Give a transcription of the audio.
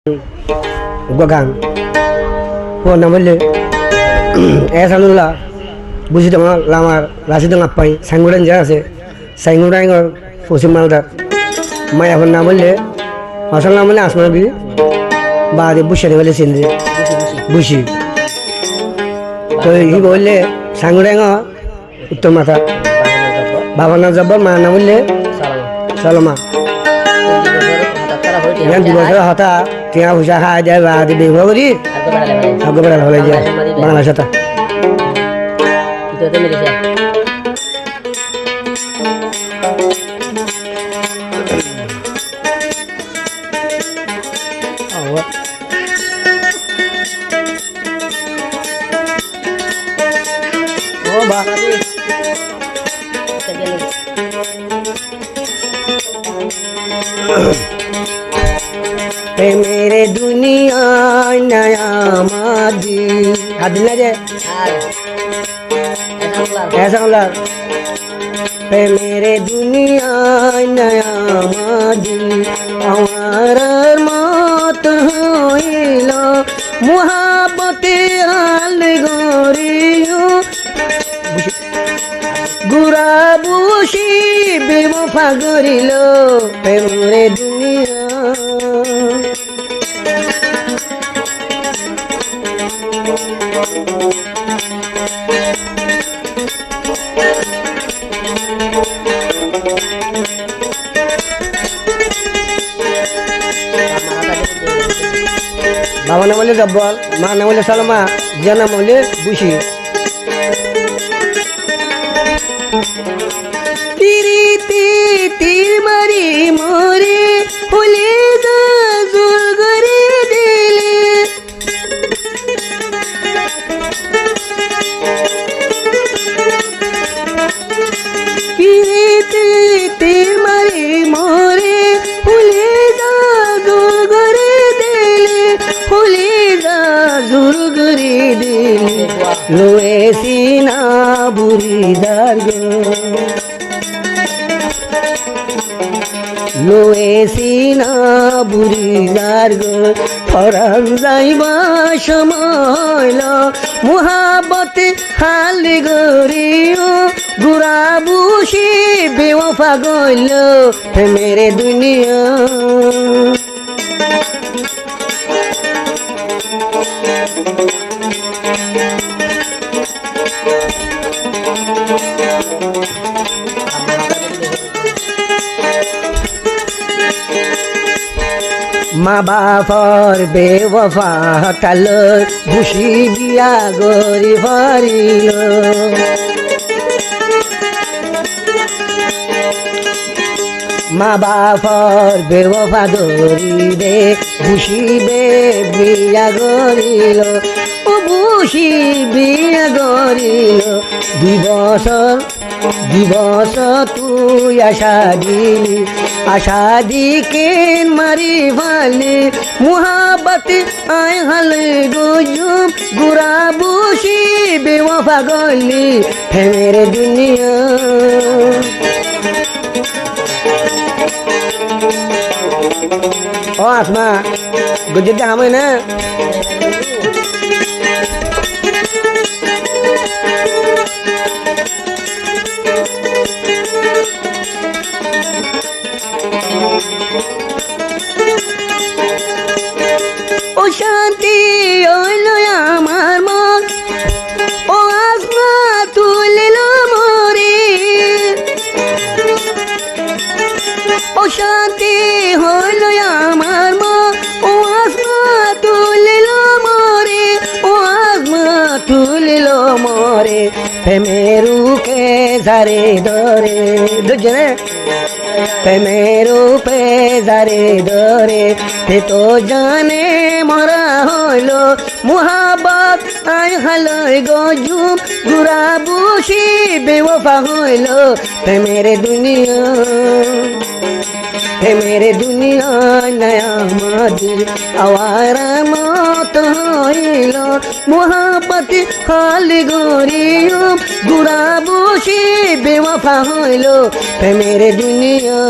Gwagang ko na mali sanula busi dama lamar lasi dang apai sanguran ja ase sanguran ngor fosim malda maya hon na mali masal na mali asma bi ba de bushi wale sinde bushi to hi bolle sanguran ngor uttam mata baba na jabba ma na mali salama yang di bawah hata tinggal usaha aja lah di bawah beri aku berada oleh dia bangla sata itu Malaysia awak oh bah मेरे दुनिया नया मादी हदना जे ऐसा होला मेरे दुनिया नया मादी हमारा मत होइलो मुहब्बते हाल गोरियो गुरा बुशी बेवफा गरिलो मेरे दुनिया Bapa namanya Jabal, mak namanya Salma, dia namanya Bushi. Tiri titi mari mori, hule da zulgari dile. Tiri titi mari mori, hule da zulgari Zurguri dil loe sina buridar loe sina buridar faran jaiba samoylo muhabbat hal goriyo gura bushi bewafa goilo mere duniya মা বাপর বেওয়ফা কাল bushy বিয়া গরি হরিল মা বাপর বেওয়ফা ধরিবে বুশিবে বিয়া গরিল ও bushy বিয়া গরিল 2 বছর তুই আশা দিকেন মারি ভালে মুহাব্বত আয় হাল গজুম গুরা বুশি বেওয়ফা গলি হে মেরে দুনিয়া ও আসমা গুজরাতে হামে না ও শান্তি হইলো আমার মন ও আসমা তুলিল মরে ও শান্তি হইলো আমার মন ও আসমা তুলিল মরে ও আসমা তুলিল মরে প্রেমেরু কে ঝারে ধরে দুজনে প্রেমেরু পে ঝারে ধরে তে তো জানে মরা হইলো মুহাব্বত আই হালই গজুম গুরা বুশি বেওয়ফা হইলো প্রেমের দুনিয়া নয়া মাদির আওয়ারা মত হইলো মুহাব্বত খালি গরিও গুরা বুশি বেওয়ফা হইলো প্রেমের দুনিয়া